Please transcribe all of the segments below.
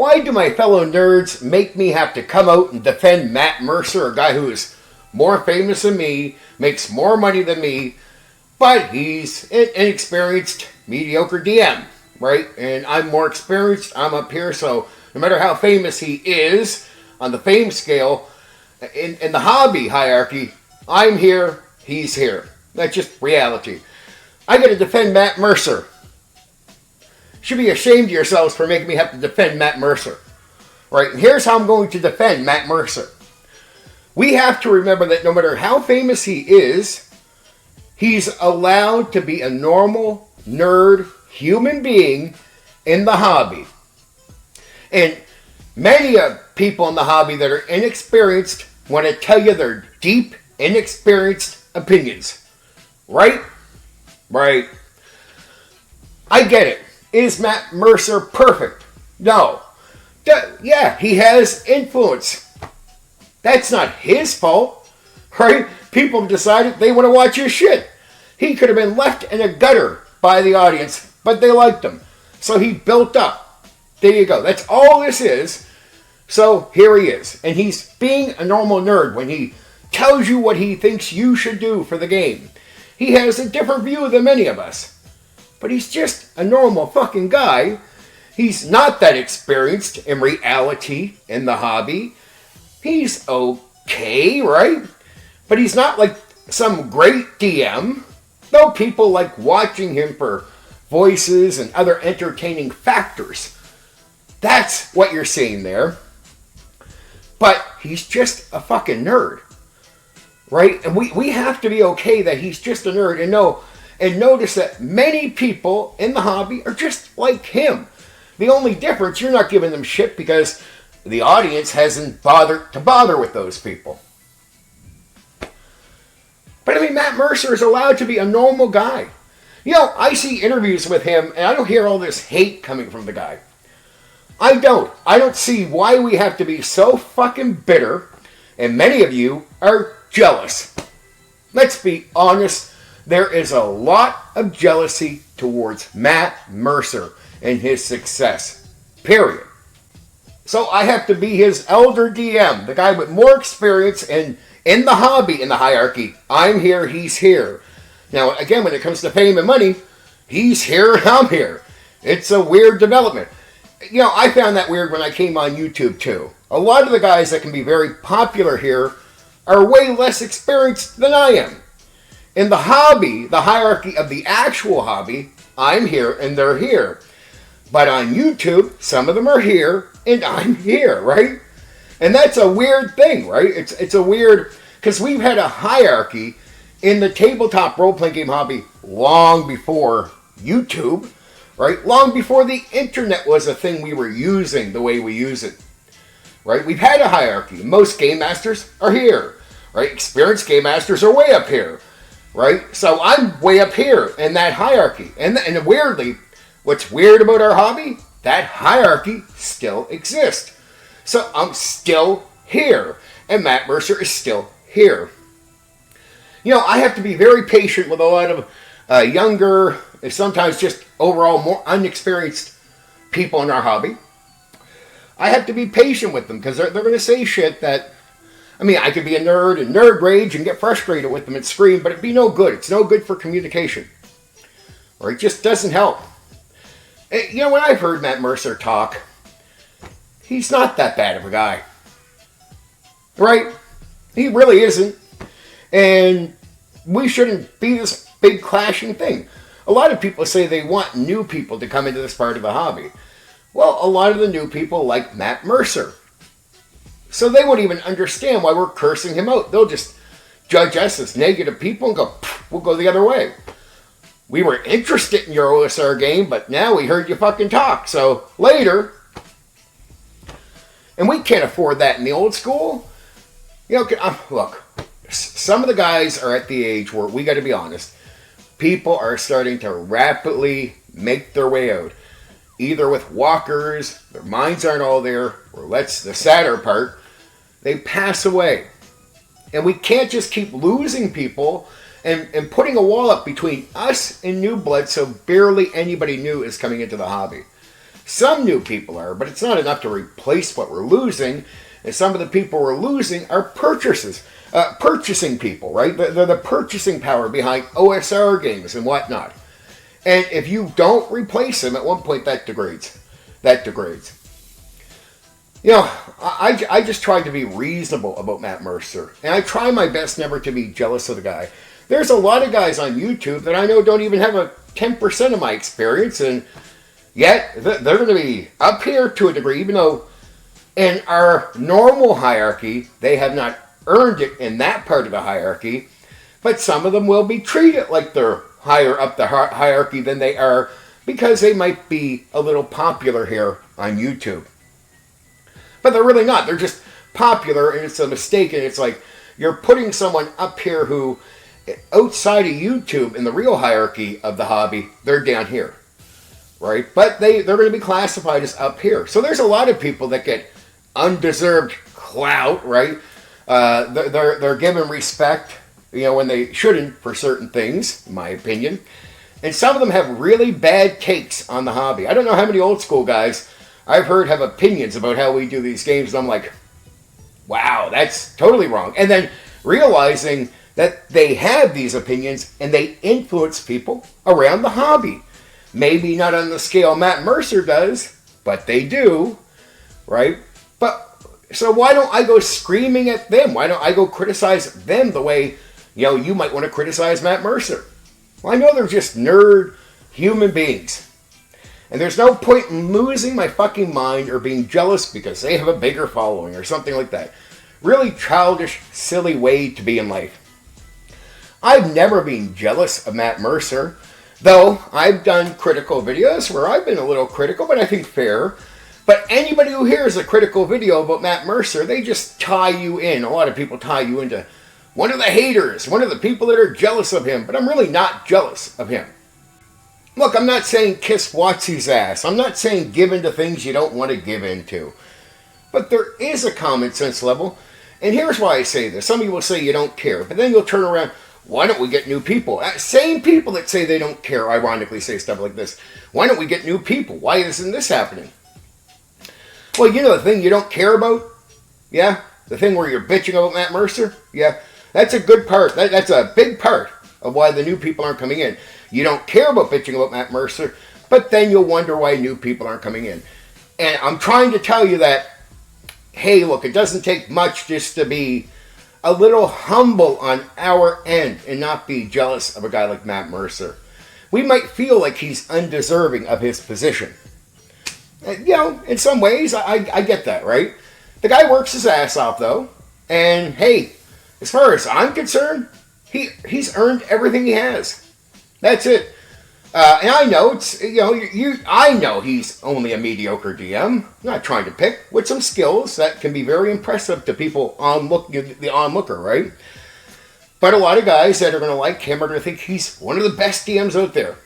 Why do my fellow nerds make me have to come out and defend Matt Mercer, a guy who is more famous than me, makes more money than me, but he's an inexperienced, mediocre DM, right? And I'm more experienced, I'm up here, so no matter how famous he is on the fame scale, in the hobby hierarchy, I'm here, he's here. That's just reality. I gotta defend Matt Mercer. You should be ashamed of yourselves for making me have to defend Matt Mercer. Right? And here's how I'm going to defend Matt Mercer. We have to remember that no matter how famous he is, he's allowed to be a normal, nerd, human being in the hobby. And many people in the hobby that are inexperienced want to tell you their deep, inexperienced opinions. Right? Right. I get it. Is Matt Mercer perfect? No. Yeah, he has influence. That's not his fault. Right? People have decided they want to watch his shit. He could have been left in a gutter by the audience, but they liked him. So he built up. There you go. That's all this is. So here he is. And he's being a normal nerd when he tells you what he thinks you should do for the game. He has a different view than many of us. But he's just a normal fucking guy. He's not that experienced in reality in the hobby. He's okay, right? But he's not like some great DM. Though people like watching him for voices and other entertaining factors. That's what you're seeing there. But he's just a fucking nerd. Right? And we have to be okay that he's just a nerd and notice that many people in the hobby are just like him. The only difference, you're not giving them shit because the audience hasn't bothered to bother with those people. But I mean, Matt Mercer is allowed to be a normal guy. You know, I see interviews with him and I don't hear all this hate coming from the guy. I don't see why we have to be so fucking bitter, and many of you are jealous. Let's be honest. There is a lot of jealousy towards Matt Mercer and his success. Period. So I have to be his elder DM, the guy with more experience in the hobby, in the hierarchy. I'm here, he's here. Now, again, when it comes to fame and money, he's here and I'm here. It's a weird development. You know, I found that weird when I came on YouTube too. A lot of the guys that can be very popular here are way less experienced than I am. In the hobby, the hierarchy of the actual hobby, I'm here and they're here. But on YouTube, some of them are here and I'm here, right? And that's a weird thing, right? It's a weird, because we've had a hierarchy in the tabletop role-playing game hobby long before YouTube, right? Long before the internet was a thing we were using the way we use it, right? We've had a hierarchy. Most game masters are here, right? Experienced game masters are way up here. Right? So I'm way up here in that hierarchy. And weirdly, what's weird about our hobby? That hierarchy still exists. So I'm still here. And Matt Mercer is still here. You know, I have to be very patient with a lot of younger, sometimes just overall more unexperienced people in our hobby. I have to be patient with them because they're going to say shit that, I mean, I could be a nerd and nerd rage and get frustrated with them and scream, but it'd be no good. It's no good for communication. Or it just doesn't help. You know, when I've heard Matt Mercer talk, he's not that bad of a guy. Right? He really isn't. And we shouldn't be this big clashing thing. A lot of people say they want new people to come into this part of the hobby. Well, a lot of the new people like Matt Mercer. So they won't even understand why we're cursing him out. They'll just judge us as negative people and go, we'll go the other way. We were interested in your OSR game, but now we heard you fucking talk. So later. And we can't afford that in the old school. You know, look, some of the guys are at the age where, we got to be honest, people are starting to rapidly make their way out. Either with walkers, their minds aren't all there, or that's the sadder part, they pass away. And we can't just keep losing people and putting a wall up between us and new blood so barely anybody new is coming into the hobby. Some new people are, but it's not enough to replace what we're losing. And some of the people we're losing are purchasing people, right? They're the purchasing power behind OSR games and whatnot. And if you don't replace them, at one point that degrades. You know, I just tried to be reasonable about Matt Mercer. And I try my best never to be jealous of the guy. There's a lot of guys on YouTube that I know don't even have a 10% of my experience. And yet, they're going to be up here to a degree, even though in our normal hierarchy, they have not earned it in that part of the hierarchy. But some of them will be treated like they're higher up the hierarchy than they are because they might be a little popular here on YouTube. But they're really not. They're just popular, and it's a mistake. And it's like you're putting someone up here who, outside of YouTube, in the real hierarchy of the hobby, they're down here, right? But they're going to be classified as up here. So there's a lot of people that get undeserved clout, right? They're given respect, you know, when they shouldn't for certain things, in my opinion. And some of them have really bad takes on the hobby. I don't know how many old school guys I've heard have opinions about how we do these games, and I'm like, wow, that's totally wrong. And then realizing that they have these opinions and they influence people around the hobby. Maybe not on the scale Matt Mercer does, but they do, right? But so why don't I go screaming at them? Why don't I go criticize them the way, you know, you might want to criticize Matt Mercer? Well, I know they're just nerd human beings. And there's no point in losing my fucking mind or being jealous because they have a bigger following or something like that. Really childish, silly way to be in life. I've never been jealous of Matt Mercer, though I've done critical videos where I've been a little critical, but I think fair. But anybody who hears a critical video about Matt Mercer, they just tie you in. A lot of people tie you into one of the haters, one of the people that are jealous of him, but I'm really not jealous of him. Look, I'm not saying kiss Watsy's ass. I'm not saying give in to things you don't want to give into. But there is a common sense level. And here's why I say this. Some of you will say you don't care. But then you'll turn around, why don't we get new people? Same people that say they don't care, ironically say stuff like this. Why don't we get new people? Why isn't this happening? Well, you know the thing you don't care about? Yeah? The thing where you're bitching about Matt Mercer? Yeah? That's a good part. That's a big part of why the new people aren't coming in. You don't care about bitching about Matt Mercer, but then you'll wonder why new people aren't coming in. And I'm trying to tell you that, hey, look, it doesn't take much just to be a little humble on our end and not be jealous of a guy like Matt Mercer. We might feel like he's undeserving of his position. And, you know, in some ways, I get that, right? The guy works his ass off, though. And, hey, as far as I'm concerned, he's earned everything he has. That's it. And I know I know he's only a mediocre DM. I'm not trying to pick with some skills that can be very impressive to people the onlooker, right? But a lot of guys that are going to like him are going to think he's one of the best DMs out there.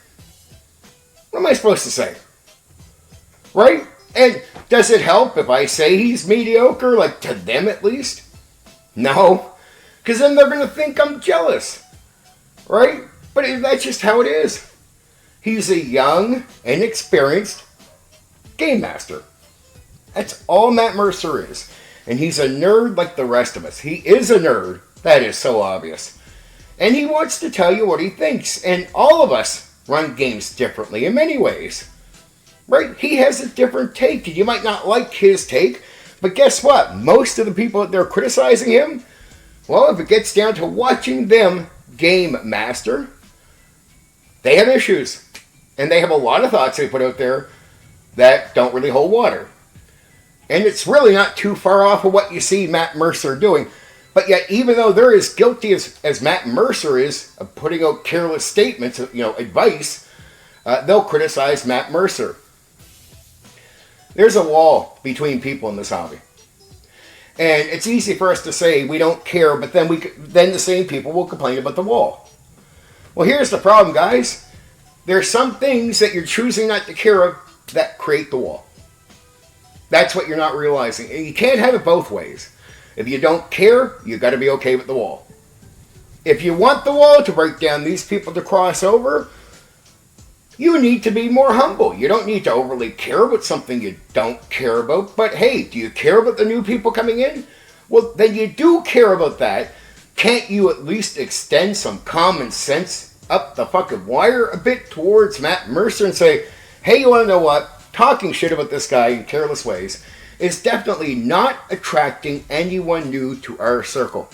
What am I supposed to say? Right? And does it help if I say he's mediocre, like to them at least? No. Because then they're going to think I'm jealous. Right? But that's just how it is. He's a young, inexperienced game master. That's all Matt Mercer is. And he's a nerd like the rest of us. He is a nerd. That is so obvious. And he wants to tell you what he thinks. And all of us run games differently in many ways. Right? He has a different take. And you might not like his take. But guess what? Most of the people that they're criticizing him, well, if it gets down to watching them game master, they have issues. And they have a lot of thoughts they put out there that don't really hold water. And it's really not too far off of what you see Matt Mercer doing. But yet, even though they're as guilty as Matt Mercer is of putting out careless statements, advice, they'll criticize Matt Mercer. There's a wall between people in this hobby. And it's easy for us to say we don't care, but then the same people will complain about the wall. Well, here's the problem, guys. There are some things that you're choosing not to care of that create the wall. That's what you're not realizing. And you can't have it both ways. If you don't care, you've got to be okay with the wall. If you want the wall to break down these people to cross over, You need to be more humble. You don't need to overly care about something you don't care about. But hey, do you care about the new people coming in? Well, then you do care about that. Can't you at least extend some common sense up the fucking wire a bit towards Matt Mercer and say, hey, you want to know what? Talking shit about this guy in careless ways is definitely not attracting anyone new to our circle.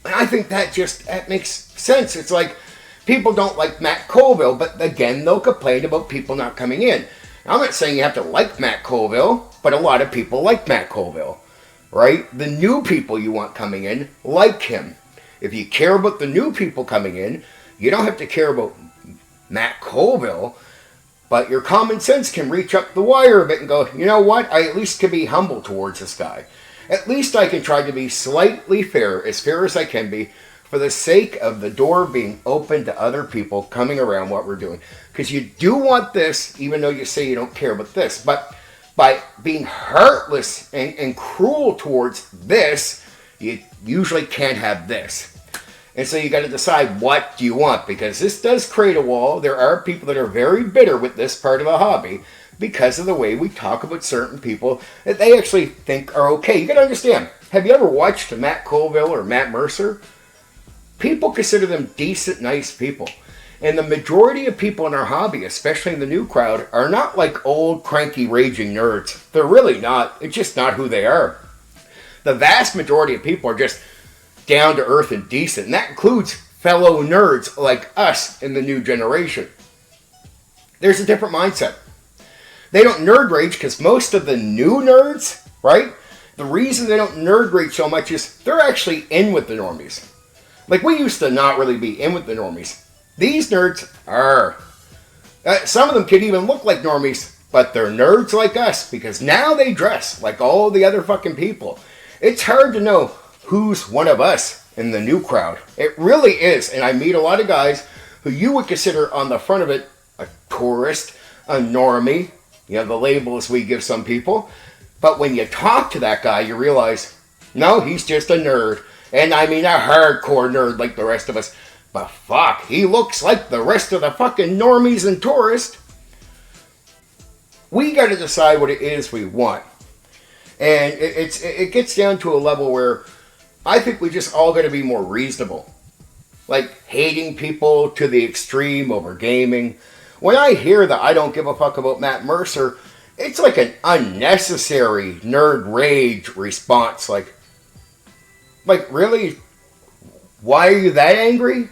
And I think that makes sense. It's like people don't like Matt Colville, but again, they'll complain about people not coming in. Now, I'm not saying you have to like Matt Colville, but a lot of people like Matt Colville, right? The new people you want coming in like him. If you care about the new people coming in, you don't have to care about Matt Colville, but your common sense can reach up the wire a bit and go, you know what? I at least can be humble towards this guy. At least I can try to be slightly fair as I can be, for the sake of the door being open to other people coming around what we're doing. Because you do want this, even though you say you don't care about this. But by being heartless and cruel towards this, you usually can't have this. And so you got to decide, what do you want? Because this does create a wall. There are people that are very bitter with this part of the hobby because of the way we talk about certain people that they actually think are okay. You got to understand, have you ever watched Matt Colville or Matt Mercer? People consider them decent, nice people. And the majority of people in our hobby, especially in the new crowd, are not like old, cranky, raging nerds. They're really not. It's just not who they are. The vast majority of people are just down to earth and decent. And that includes fellow nerds like us in the new generation. There's a different mindset. They don't nerd rage because most of the new nerds, right? The reason they don't nerd rage so much is they're actually in with the normies. Like, we used to not really be in with the normies. These nerds are. Some of them could even look like normies, but they're nerds like us because now they dress like all the other fucking people. It's hard to know who's one of us in the new crowd. It really is. And I meet a lot of guys who you would consider on the front of it a tourist, a normie, you know, the labels we give some people. But when you talk to that guy, you realize, no, he's just a nerd. And I mean a hardcore nerd like the rest of us. But fuck, he looks like the rest of the fucking normies and tourists. We got to decide what it is we want. And it gets down to a level where I think we just all got to be more reasonable. Like hating people to the extreme over gaming. When I hear that I don't give a fuck about Matt Mercer, it's like an unnecessary nerd rage response. Like really? Why are you that angry?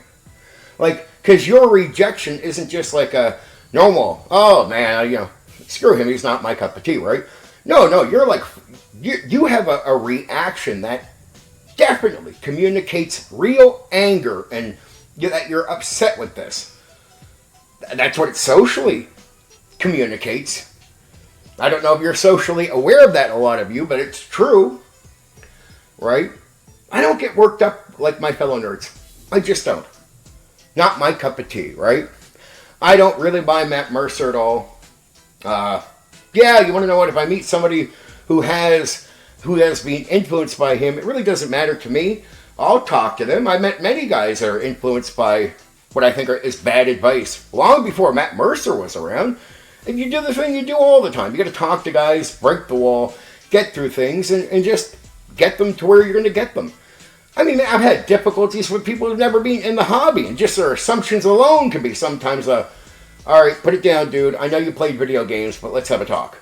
Like, because your rejection isn't just like a normal, oh man, you know, screw him, he's not my cup of tea, right? No, you're like, you have a reaction that definitely communicates real anger and that you're upset with this. That's what it socially communicates. I don't know if you're socially aware of that, a lot of you, but it's true, right? I don't get worked up like my fellow nerds. I just don't. Not my cup of tea, right? I don't really buy Matt Mercer at all. Yeah, you want to know what? If I meet somebody who has been influenced by him, it really doesn't matter to me. I'll talk to them. I met many guys that are influenced by what I think is bad advice long before Matt Mercer was around. And you do the thing you do all the time. You got to talk to guys, break the wall, get through things, and just get them to where you're going to get them. I mean, I've had difficulties with people who've never been in the hobby, and just their assumptions alone can be sometimes all right, put it down, dude. I know you played video games, but let's have a talk.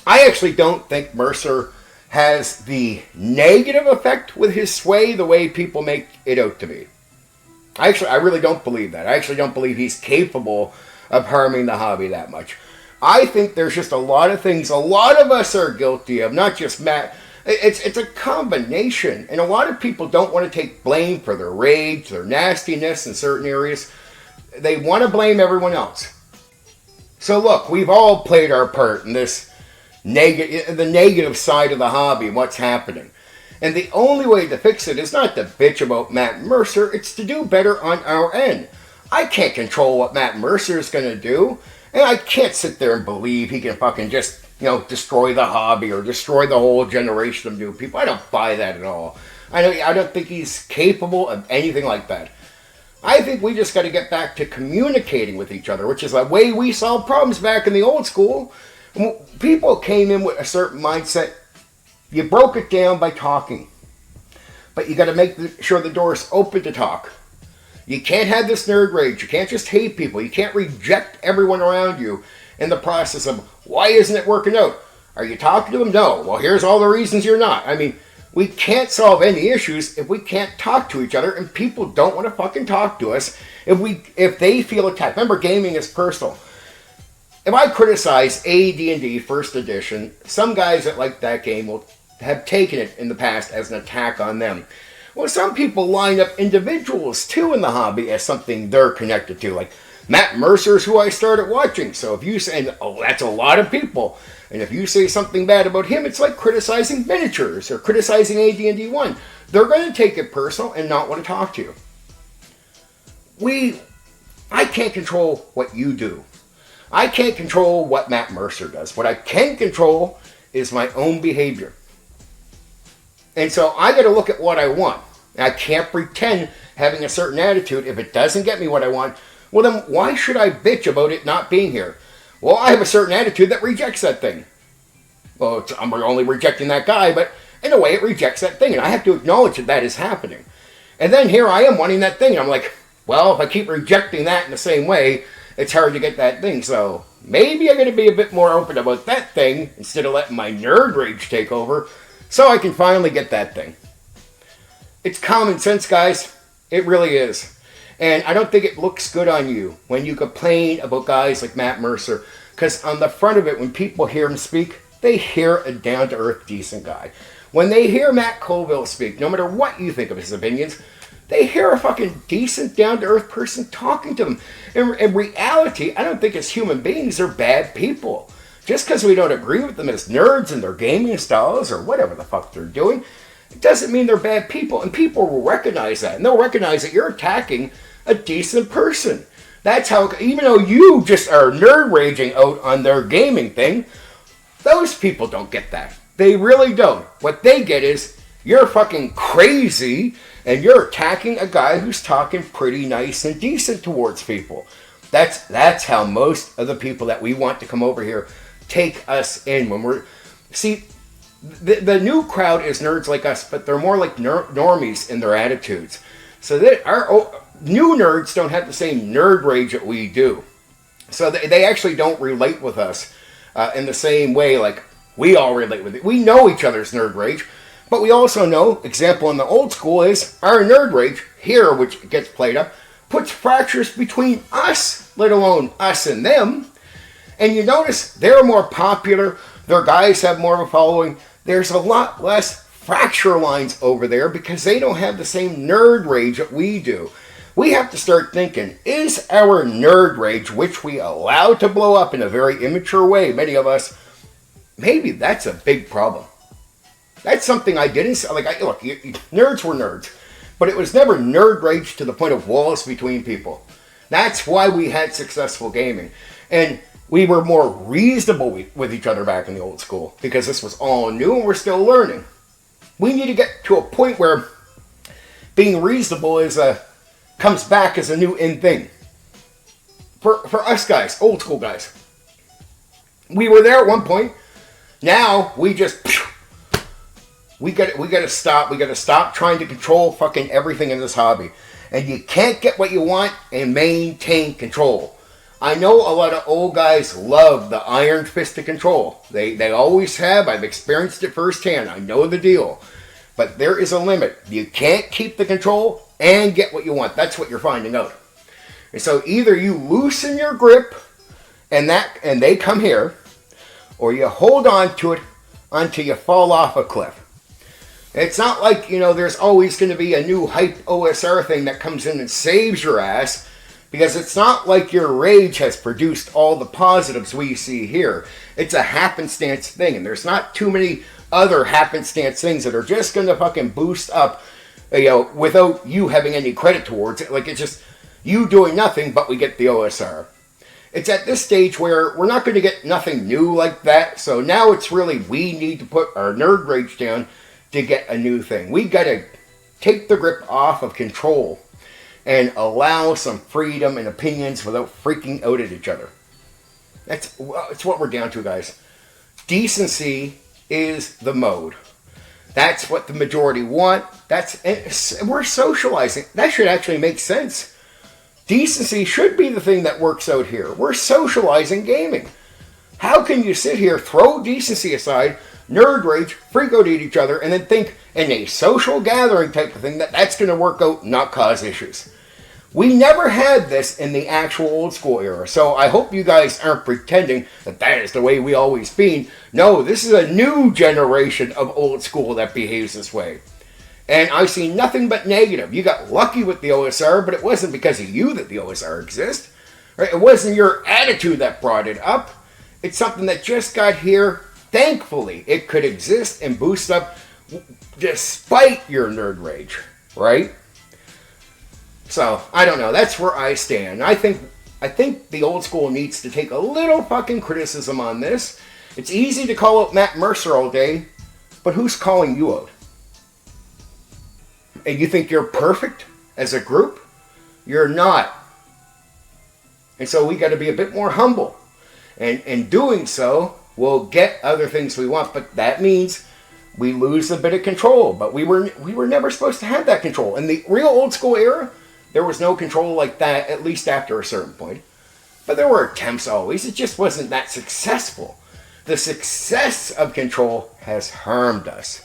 I actually don't think Mercer has the negative effect with his sway the way people make it out to be. I really don't believe that. I actually don't believe he's capable of harming the hobby that much. I think there's just a lot of things a lot of us are guilty of, not just Matt. It's a combination, and a lot of people don't want to take blame for their rage, their nastiness in certain areas. They want to blame everyone else. So look, we've all played our part in this the negative side of the hobby, what's happening. And the only way to fix it is not to bitch about Matt Mercer, it's to do better on our end. I can't control what Matt Mercer is going to do, and I can't sit there and believe he can fucking just, destroy the hobby or destroy the whole generation of new people. I don't buy that at all. I don't think he's capable of anything like that. I think we just got to get back to communicating with each other, which is the way we solved problems back in the old school. People came in with a certain mindset. You broke it down by talking. But you got to make sure the door is open to talk. You can't have this nerd rage. You can't just hate people. You can't reject everyone around you in the process of, why isn't it working out? Are you talking to them? No. Well, here's all the reasons you're not. I mean, we can't solve any issues if we can't talk to each other, and people don't want to fucking talk to us if they feel attacked. Remember, gaming is personal. If I criticize AD&D First Edition, some guys that like that game will have taken it in the past as an attack on them. Well, some people line up individuals too in the hobby as something they're connected to. Like Matt Mercer's who I started watching. So if you say, oh, that's a lot of people. And if you say something bad about him, it's like criticizing miniatures or criticizing AD&D 1. They're going to take it personal and not want to talk to you. I can't control what you do. I can't control what Matt Mercer does. What I can control is my own behavior. And so I got to look at what I want. I can't pretend having a certain attitude. If it doesn't get me what I want, well then why should I bitch about it not being here? Well, I have a certain attitude that rejects that thing. Well, I'm only rejecting that guy, but in a way it rejects that thing. And I have to acknowledge that that is happening. And then here I am wanting that thing. And I'm like, well, if I keep rejecting that in the same way, it's hard to get that thing. So maybe I'm going to be a bit more open about that thing instead of letting my nerd rage take over, so I can finally get that thing. It's common sense, guys. It really is. And I don't think it looks good on you when you complain about guys like Matt Mercer. Because on the front of it, when people hear him speak, they hear a down-to-earth, decent guy. When they hear Matt Colville speak, no matter what you think of his opinions, they hear a fucking decent, down-to-earth person talking to them. In reality, I don't think as human beings they're bad people. Just because we don't agree with them as nerds and their gaming styles or whatever the fuck they're doing, it doesn't mean they're bad people. And people will recognize that. And they'll recognize that you're attacking a decent person. That's how, even though you just are nerd raging out on their gaming thing, those people don't get that. They really don't. What they get is, you're fucking crazy and you're attacking a guy who's talking pretty nice and decent towards people. That's how most of the people that we want to come over here take us in. When we're, see, the new crowd is nerds like us, but they're more like normies in their attitudes. So that our new nerds don't have the same nerd rage that we do. So they actually don't relate with us in the same way like we all relate with it. We know each other's nerd rage, but we also know, example in the old school is, our nerd rage here, which gets played up, puts fractures between us, let alone us and them. And you notice they're more popular, their guys have more of a following. There's a lot less fracture lines over there because they don't have the same nerd rage that we do. We have to start thinking, is our nerd rage, which we allow to blow up in a very immature way, many of us, maybe that's a big problem. That's something I didn't, look, nerds were nerds, but it was never nerd rage to the point of walls between people. That's why we had successful gaming. And we were more reasonable with each other back in the old school because this was all new and we're still learning. We need to get to a point where being reasonable comes back as a new in thing. For us guys, old school guys. We were there at one point. Now we just we got to stop. We got to stop trying to control fucking everything in this hobby. And you can't get what you want and maintain control. I know a lot of old guys love the iron fist of control. They always have. I've experienced it firsthand. I know the deal. But there is a limit. You can't keep the control and get what you want. That's what you're finding out. And so either you loosen your grip and they come here, or you hold on to it until you fall off a cliff. It's not like, there's always going to be a new hype OSR thing that comes in and saves your ass, because it's not like your rage has produced all the positives we see here. It's a happenstance thing, and there's not too many other happenstance things that are just going to fucking boost up, without you having any credit towards it. Like, it's just you doing nothing, but we get the OSR. It's at this stage where we're not going to get nothing new like that, so now it's really we need to put our nerd rage down to get a new thing. We got to take the grip off of control and allow some freedom and opinions without freaking out at each other. It's what we're down to, guys. Decency is the mode. That's what the majority want. We're socializing. That should actually make sense. Decency should be the thing that works out here. We're socializing gaming. How can you sit here, throw decency aside, nerd rage, freak out at each other, and then think in a social gathering type of thing that's going to work out, not cause issues? We never had this in the actual old school era, so I hope you guys aren't pretending that is the way we always been. No, this is a new generation of old school that behaves this way. And I see nothing but negative. You got lucky with the OSR, but it wasn't because of you that the OSR exists. Right? It wasn't your attitude that brought it up. It's something that just got here. Thankfully, it could exist and boost up despite your nerd rage, right? So, I don't know. That's where I stand. I think the old school needs to take a little fucking criticism on this. It's easy to call out Matt Mercer all day, but who's calling you out? And you think you're perfect as a group? You're not. And so we got to be a bit more humble. And in doing so, we'll get other things we want. But that means we lose a bit of control. But we were never supposed to have that control. In the real old school era, there was no control like that, at least after a certain point. But there were attempts always. It just wasn't that successful. The success of control has harmed us.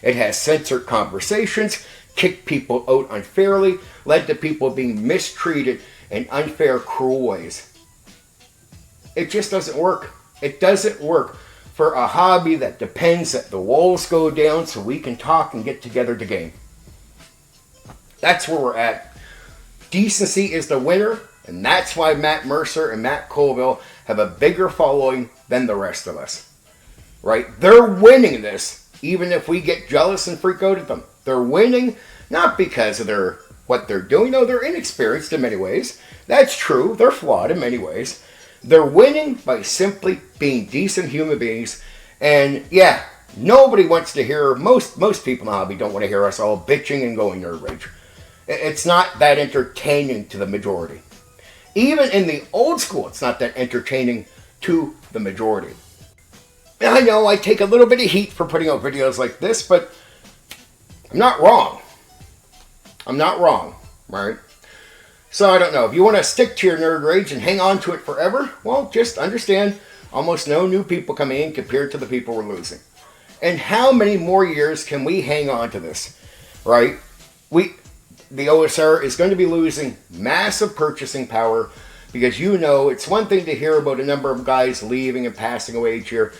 It has censored conversations, kicked people out unfairly, led to people being mistreated in unfair, cruel ways. It just doesn't work. It doesn't work for a hobby that depends that the walls go down so we can talk and get together to game. That's where we're at. Decency is the winner, and that's why Matt Mercer and Matt Colville have a bigger following than the rest of us. Right? They're winning this, even if we get jealous and freak out at them. They're winning not because of what they're doing. No, they're inexperienced in many ways. That's true. They're flawed in many ways. They're winning by simply being decent human beings. And yeah, nobody wants to hear, most people in the hobby don't want to hear us all bitching and going nerd rage. It's not that entertaining to the majority. Even in the old school, it's not that entertaining to the majority. And I know I take a little bit of heat for putting out videos like this, but I'm not wrong. I'm not wrong, right? So I don't know. If you want to stick to your nerd rage and hang on to it forever, well, just understand almost no new people come in compared to the people we're losing. And how many more years can we hang on to this, right? The OSR is going to be losing massive purchasing power because it's one thing to hear about a number of guys leaving and passing away each year.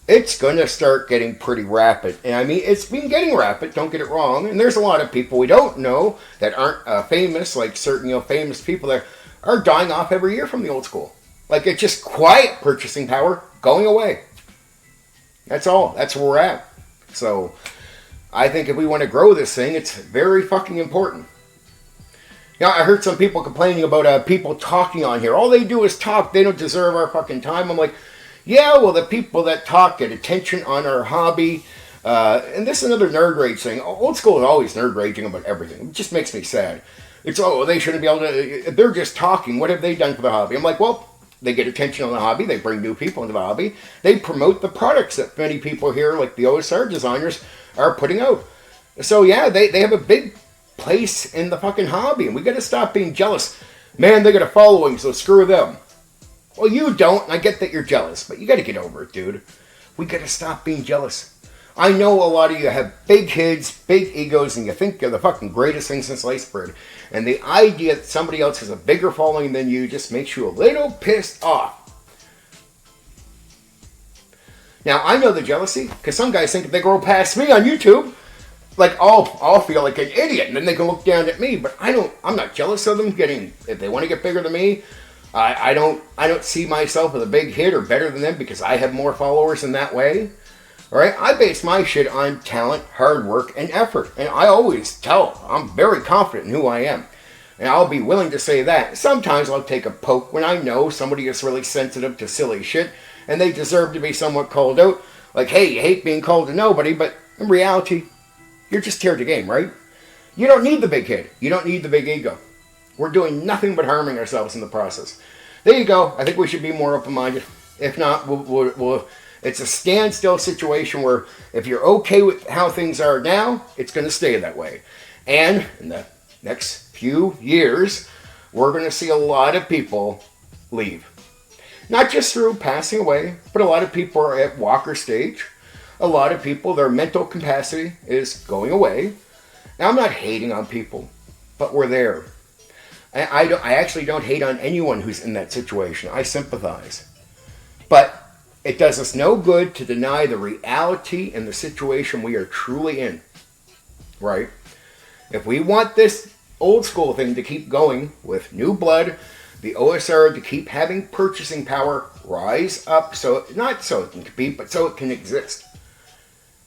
It's going to start getting pretty rapid. And I mean, it's been getting rapid, don't get it wrong. And there's a lot of people we don't know that aren't famous, like certain famous people that are dying off every year from the old school. Like, it's just quiet purchasing power going away. That's all. That's where we're at. So, I think if we want to grow this thing, it's very fucking important. I heard some people complaining about people talking on here. All they do is talk. They don't deserve our fucking time. I'm like, yeah, well, the people that talk get attention on our hobby. And this is another nerd rage thing. Old school is always nerd raging about everything. It just makes me sad. It's, they shouldn't be able to, they're just talking. What have they done for the hobby? I'm like, well, they get attention on the hobby. They bring new people into the hobby. They promote the products that many people here, like the OSR designers, are putting out. So, yeah, they have a big place in the fucking hobby, and we got to stop being jealous. Man, they got a following, so screw them. Well, you don't, and I get that you're jealous, but you got to get over it, dude. We got to stop being jealous. I know a lot of you have big heads, big egos, and you think you're the fucking greatest thing since sliced bread. And the idea that somebody else has a bigger following than you just makes you a little pissed off. Now, I know the jealousy, because some guys think if they grow past me on YouTube, like, I'll feel like an idiot, and then they can look down at me. But I'm not jealous of them getting, if they want to get bigger than me. I don't see myself as a big hit or better than them because I have more followers in that way. All right? I base my shit on talent, hard work, and effort. And I always tell, I'm very confident in who I am. And I'll be willing to say that. Sometimes I'll take a poke when I know somebody is really sensitive to silly shit, and they deserve to be somewhat called out. Like, hey, you hate being called to nobody, but in reality, you're just here to game, right? You don't need the big head. You don't need the big ego. We're doing nothing but harming ourselves in the process. There you go. I think we should be more open-minded. If not, it's a standstill situation where if you're okay with how things are now, it's going to stay that way. And in the next few years, we're going to see a lot of people leave. Not just through passing away, but a lot of people are at walker stage. A lot of people, their mental capacity is going away. Now, I'm not hating on people, but we're there. I actually don't hate on anyone who's in that situation. I sympathize. But it does us no good to deny the reality and the situation we are truly in. Right? If we want this old school thing to keep going with new blood, the OSR to keep having purchasing power rise up, so not so it can compete, but so it can exist,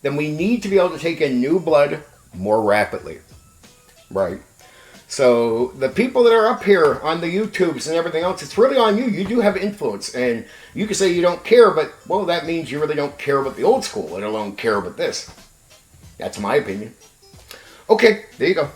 then we need to be able to take in new blood more rapidly. Right? So the people that are up here on the YouTubes and everything else, it's really on you. You do have influence, and you can say you don't care, but, well, that means you really don't care about the old school, let alone care about this. That's my opinion. Okay, there you go.